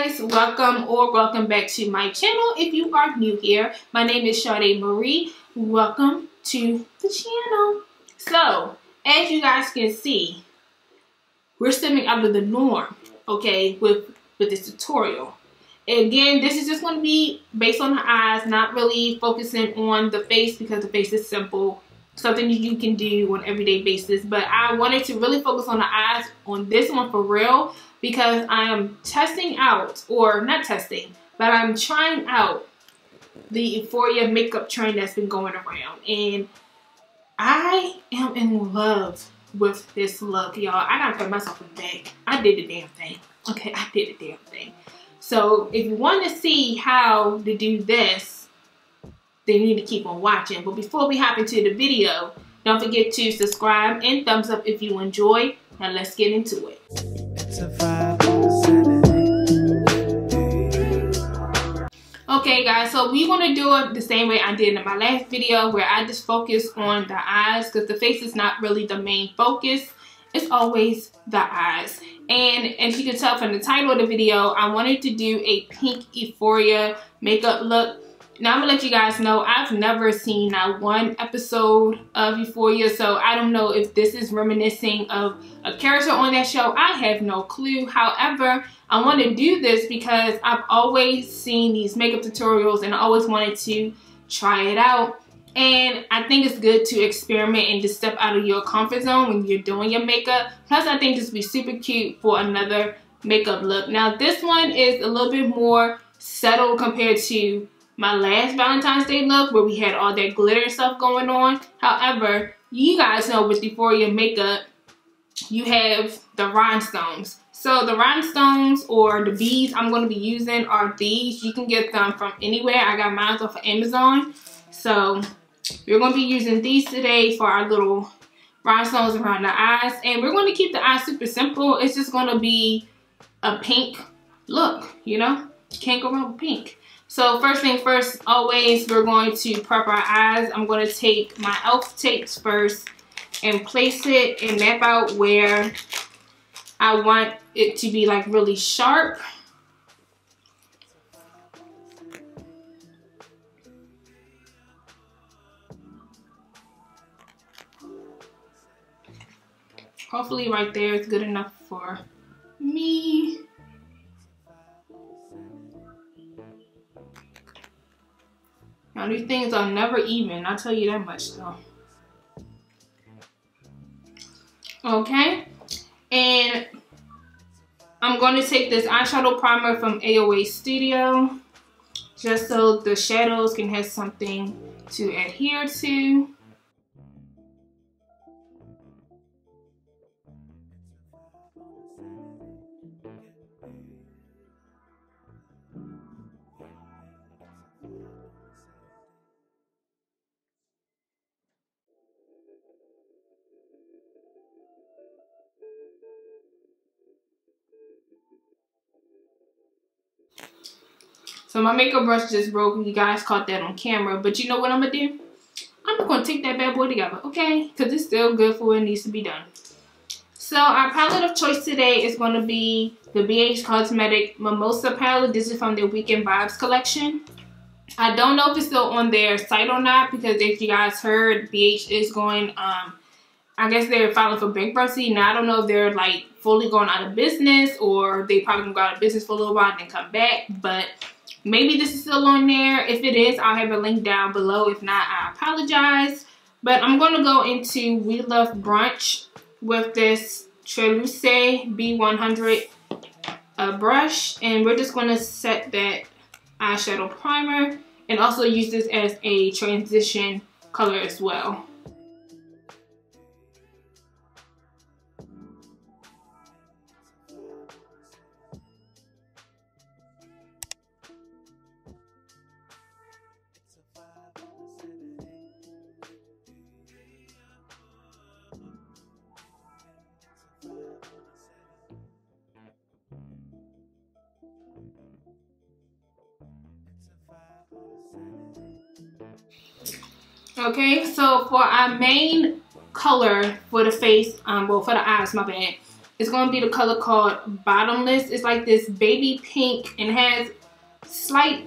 guys, welcome back to my channel. If you are new here, my name is Shardemarie. Welcome to the channel. So, as you guys can see, we're stepping out of the norm, okay, with this tutorial. Again, this is just going to be based on the eyes, not really focusing on the face because the face is simple, something that you can do on an everyday basis. But I wanted to really focus on the eyes on this one for real because I am testing out, or not testing, but I'm trying out the Euphoria makeup trend that's been going around. And I am in love with this look, y'all. I gotta put myself in the bag. I did the damn thing. Okay, I did the damn thing. So if you want to see how to do this, then you need to keep on watching. But before we hop into the video, don't forget to subscribe and thumbs up if you enjoy. Now let's get into it. Okay guys, so we're going to do it the same way I did in my last video, where I just focus on the eyes because the face is not really the main focus. It's always the eyes. And as you can tell from the title of the video, I wanted to do a pink Euphoria makeup look. Now I'm gonna let you guys know I've never seen not one episode of Euphoria, so I don't know if this is reminiscing of a character on that show. I have no clue. However, I want to do this because I've always seen these makeup tutorials and I always wanted to try it out. And I think it's good to experiment and just step out of your comfort zone when you're doing your makeup. Plus, I think this would be super cute for another makeup look. Now, this one is a little bit more settled compared to my last Valentine's Day look where we had all that glitter and stuff going on. However, you guys know with Euphoria makeup, you have the rhinestones. So the rhinestones or the beads I'm going to be using are these. You can get them from anywhere. I got mine off of Amazon. So we're going to be using these today for our little rhinestones around the eyes. And we're going to keep the eyes super simple. It's just going to be a pink look, you know? Can't go wrong with pink. So first thing first, always we're going to prep our eyes. I'm going to take my e.l.f. tapes first and place it and map out where I want it to be like really sharp. Hopefully right there is good enough for me. Now these things are never even, I'll tell you that much though. Okay, and I'm going to take this eyeshadow primer from AOA Studio just so the shadows can have something to adhere to. So my makeup brush just broke. You guys caught that on camera. But you know what I'm going to do? I'm just going to take that bad boy together, okay? Because it's still good for what it needs to be done. So our palette of choice today is going to be the BH Cosmetic Mimosa palette. This is from their Weekend Vibes collection. I don't know if it's still on their site or not because if you guys heard, BH is going, I guess they're filing for bankruptcy. Now I don't know if they're like fully going out of business or they probably going to go out of business for a little while and then come back. But maybe this is still on there. If it is, I'll have a link down below. If not, I apologize. But I'm going to go into We Love Brunch with this Treluce B100 brush. And we're just going to set that eyeshadow primer and also use this as a transition color as well. Okay, so for our main color for the face, well for the eyes, my bad, It's going to be the color called Bottomless. It's like this baby pink and has slight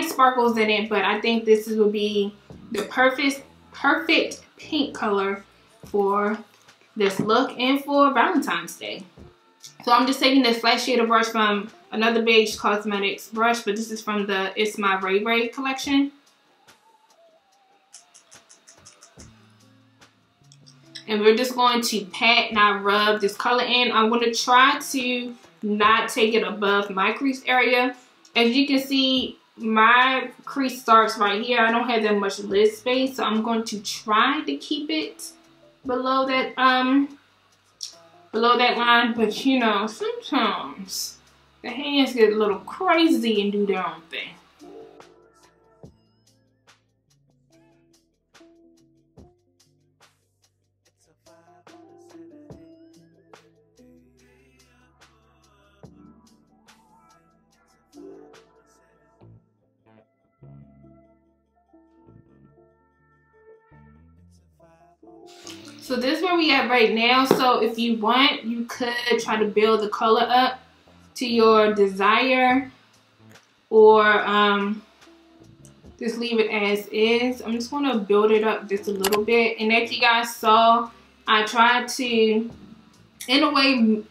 sparkles in it, but I think this will be the perfect pink color for this look and for Valentine's Day. So I'm just taking this flat shader brush from another Beige Cosmetics brush, but this is from the It's My Ray Ray collection. And we're just going to pat, not rub this color in. I'm going to try to not take it above my crease area. As you can see, my crease starts right here. I don't have that much lid space, so I'm going to try to keep it below that line. But you know, sometimes the hands get a little crazy and do their own thing. So this is where we at right now. So if you want, you could try to build the color up to your desire, or just leave it as is. I'm just going to build it up just a little bit. And as you guys saw, I tried to, in a way,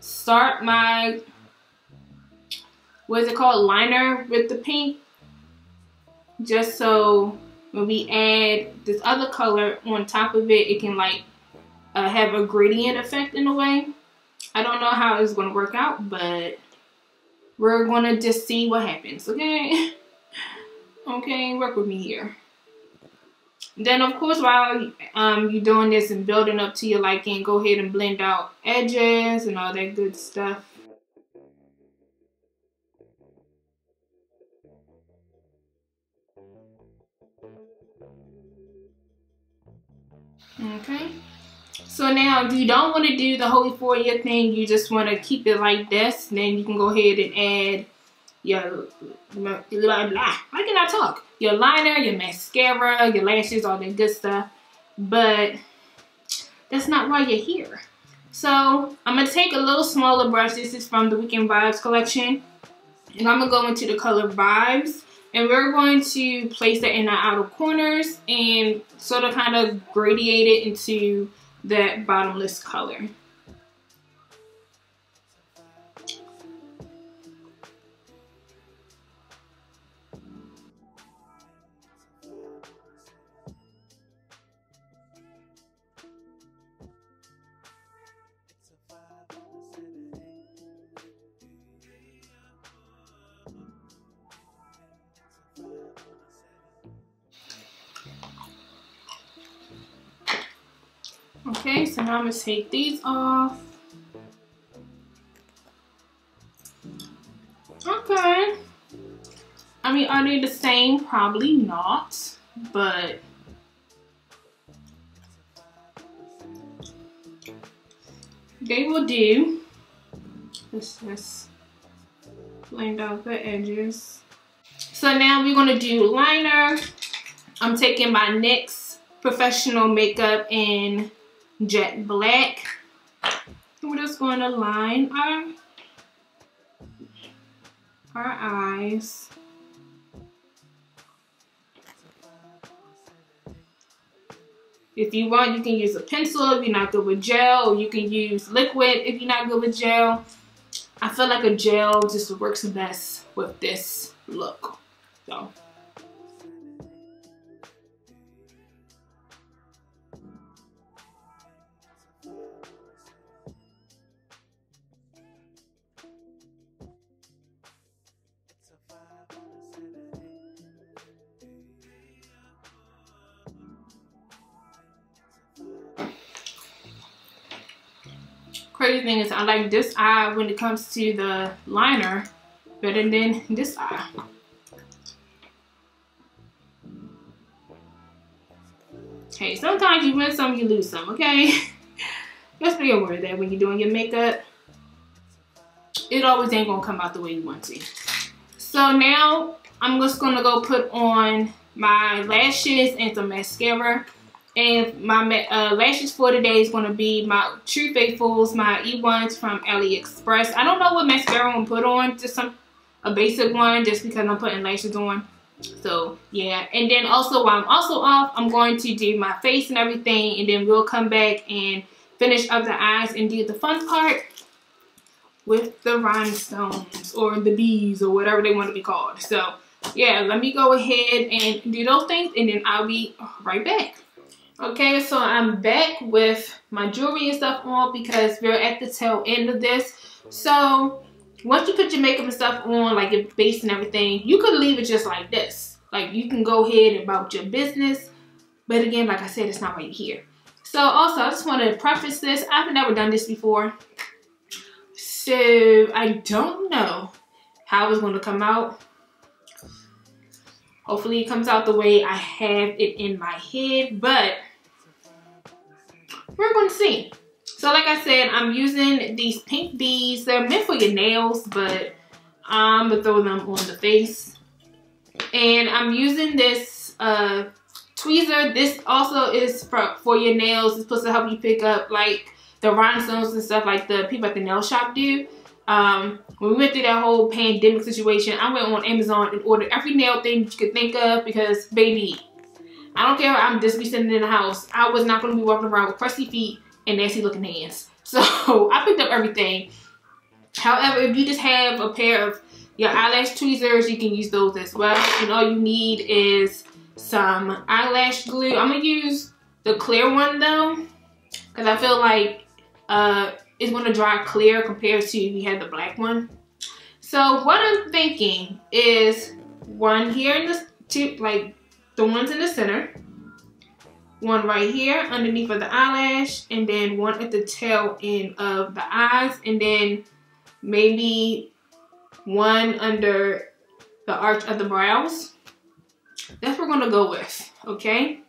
start my, what is it called, liner with the pink, just so when we add this other color on top of it, it can like have a gradient effect in a way. I don't know how it's going to work out, but we're going to just see what happens, okay? Okay, work with me here. Then, of course, while you're doing this and building up to your liking, go ahead and blend out edges and all that good stuff. Okay, so now if you don't want to do the whole Euphoria thing, you just want to keep it like this, then you can go ahead and add your why can I talk? Your liner, your mascara, your lashes, all that good stuff. But that's not why you're here. So I'm gonna take a little smaller brush. This is from the Weekend Vibes collection, and I'm gonna go into the color Vibes. And we're going to place it in the outer corners and sort of kind of gradiate it into that bottomless color. Okay, so now I'm going to take these off. Okay. I mean, are they the same? Probably not, but they will do. Let's just blend out the edges. So now we're going to do liner. I'm taking my NYX Professional Makeup in Jet Black. We're just going to line our eyes. If you want, you can use a pencil if you're not good with gel, or you can use liquid if you're not good with gel. I feel like a gel just works best with this look. So. Crazy thing is, I like this eye when it comes to the liner better than this eye. Hey, sometimes you win some, you lose some, okay? Just be aware of that when you're doing your makeup. It always ain't gonna come out the way you want to. So now I'm just gonna go put on my lashes and some mascara. And my lashes for today is going to be my True Faithfuls, my E1s from AliExpress. I don't know what mascara I'm going to put on, just a basic one, just because I'm putting lashes on. So yeah, and then also while I'm also off, I'm going to do my face and everything, and then we'll come back and finish up the eyes and do the fun part with the rhinestones or the bees or whatever they want to be called. So yeah, let me go ahead and do those things, and then I'll be right back. Okay, so I'm back with my jewelry and stuff on because we're at the tail end of this. So once you put your makeup and stuff on, like your base and everything, you could leave it just like this. Like, you can go ahead about your business. But again, like I said, it's not why you're here. So also, I just want to preface this. I've never done this before. So I don't know how it's going to come out. Hopefully it comes out the way I have it in my head. But we're going to see. So like I said, I'm using these pink beads. They're meant for your nails, but I'm going to throw them on the face. And I'm using this tweezer. This also is for your nails. It's supposed to help you pick up like the rhinestones and stuff like the people at the nail shop do. When we went through that whole pandemic situation, I went on Amazon and ordered every nail thing you could think of because, baby, I don't care. I'm just be sitting in the house. I was not going to be walking around with crusty feet and nasty looking hands. So I picked up everything. However, if you just have a pair of your eyelash tweezers, you can use those as well. And all you need is some eyelash glue. I'm going to use the clear one though, because I feel like it's going to dry clear compared to if you had the black one. So what I'm thinking is one here in the two, like the ones in the center, one right here underneath of the eyelash, and then one at the tail end of the eyes, and then maybe one under the arch of the brows. That's what we're gonna go with, okay?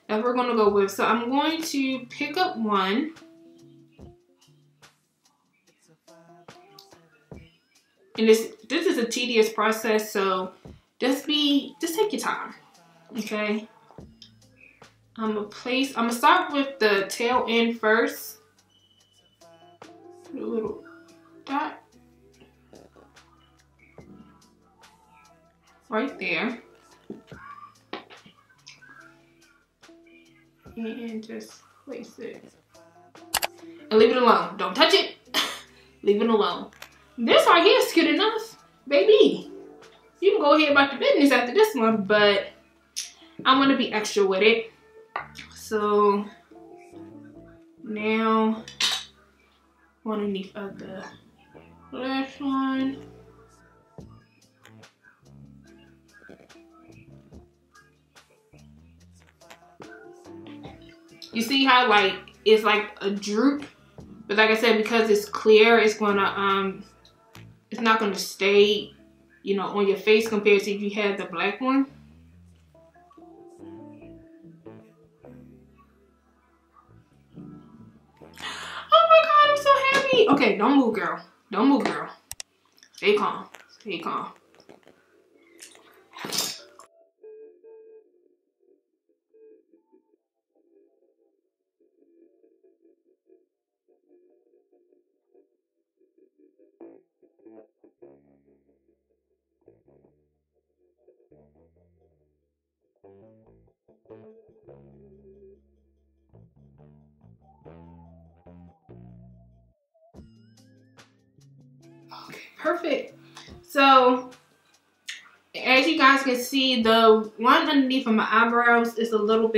That's what we're gonna go with. So I'm going to pick up one. And this is a tedious process, so just take your time, okay? I'm gonna start with the tail end first. Put a little dot right there. And just place it. And leave it alone. Don't touch it. Leave it alone. This right here is good enough, baby. You can go ahead about your business after this one, but I'm gonna be extra with it. So now underneath of the lash line. You see how like it's like a droop, but like I said, because it's clear, it's gonna it's not gonna stay, you know, on your face compared to if you had the black one. Oh my God, I'm so happy. Okay, don't move, girl. Don't move, girl. Stay calm. Stay calm. Okay, perfect. So as you guys can see, the one underneath of my eyebrows is a lot of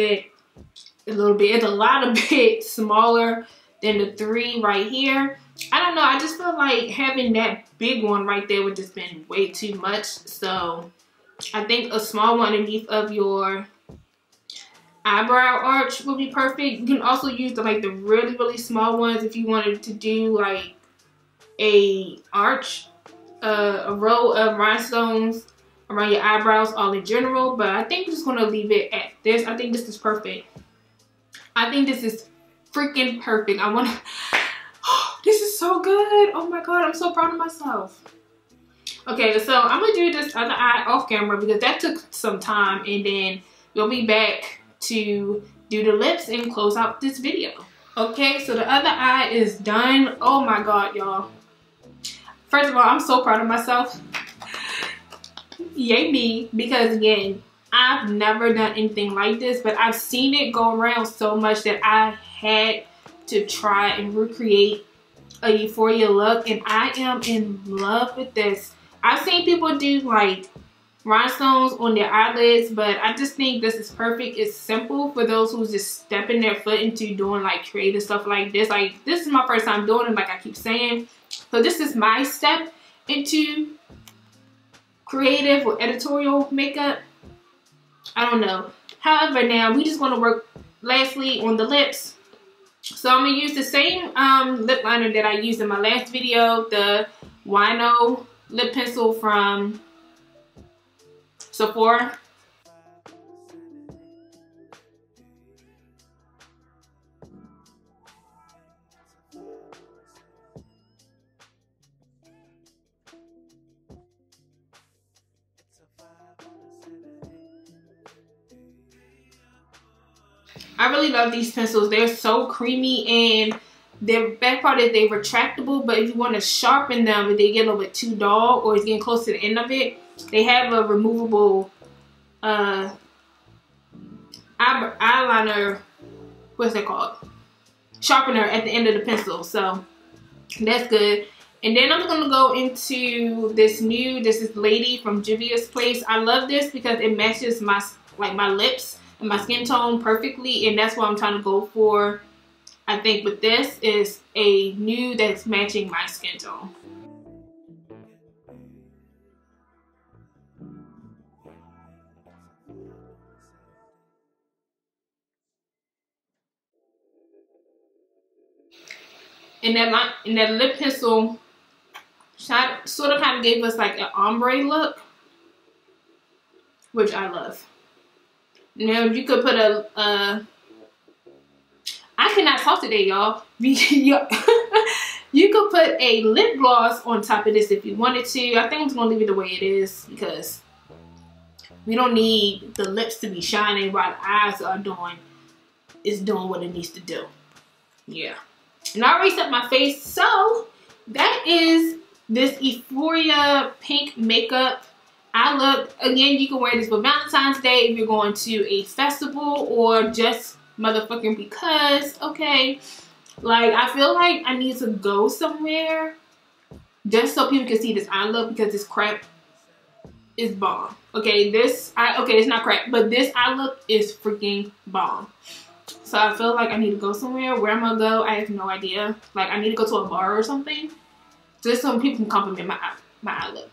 bit smaller than the three right here. I don't know, I just feel like having that big one right there would just been way too much. So I think a small one underneath of your eyebrow arch would be perfect. You can also use the really small ones if you wanted to do like a arch, a row of rhinestones around your eyebrows all in general. But I think I'm just gonna leave it at this. I think this is perfect. I think this is freaking perfect. I wanna, oh, this is so good. Oh my God, I'm so proud of myself. Okay, so I'm gonna do this other eye off camera because that took some time, and then we'll be back to do the lips and close out this video. Okay, so the other eye is done. Oh my god, y'all. First of all, I'm so proud of myself. Yay me, because again, I've never done anything like this, but I've seen it go around so much that I had to try and recreate a Euphoria look, and I am in love with this. I've seen people do like rhinestones on their eyelids, but I just think this is perfect. It's simple for those who's just stepping their foot into doing like creative stuff like this. Like, this is my first time doing it, like I keep saying. So this is my step into creative or editorial makeup. I don't know. However, now we just going to work lastly on the lips. So I'm going to use the same lip liner that I used in my last video, the Wino lip pencil from Sephora. I really love these pencils. They're so creamy, and the best part is they're retractable, but if you want to sharpen them, if they get a little bit too dull or it's getting close to the end of it, they have a removable eyeliner, what's it called? Sharpener at the end of the pencil. So that's good. And then I'm going to go into this is Lady from Juvia's Place. I love this because it matches my lips and my skin tone perfectly, and that's what I'm trying to go for. I think with this is a nude that's matching my skin tone. And that lip pencil sort of kind of gave us like an ombre look, which I love. Now you could put I cannot talk today, y'all. You could put a lip gloss on top of this if you wanted to. I think I'm just gonna leave it the way it is because we don't need the lips to be shining while the eyes are doing what it needs to do. Yeah. And I already set my face, so that is this Euphoria pink makeup eye look. Again, you can wear this for Valentine's Day if you're going to a festival or just motherfucking because, okay, like I feel like I need to go somewhere just so people can see this eye look because this crap is bomb. Okay, it's not crap, but this eye look is freaking bomb. So I feel like I need to go somewhere. Where I'm gonna go, I have no idea. Like I need to go to a bar or something just so people can compliment my eye look.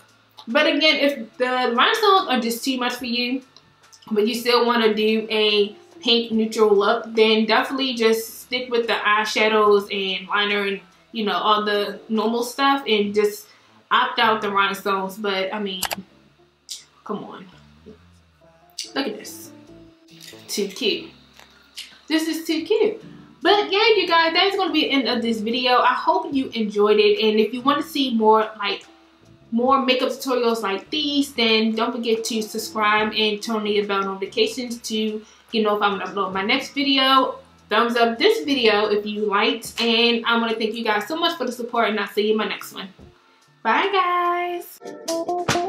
But again, if the rhinestones are just too much for you, but you still want to do a pink neutral look, then definitely just stick with the eyeshadows and liner and, you know, all the normal stuff and just opt out the rhinestones. But I mean, come on. Look at this. Too cute. This is too cute. But yeah, you guys, that's going to be the end of this video. I hope you enjoyed it. And if you want to see more makeup tutorials like these, then don't forget to subscribe and turn on your bell notifications to know if I'm going to upload my next video. Thumbs up this video if you liked. And I want to thank you guys so much for the support, and I'll see you in my next one. Bye, guys.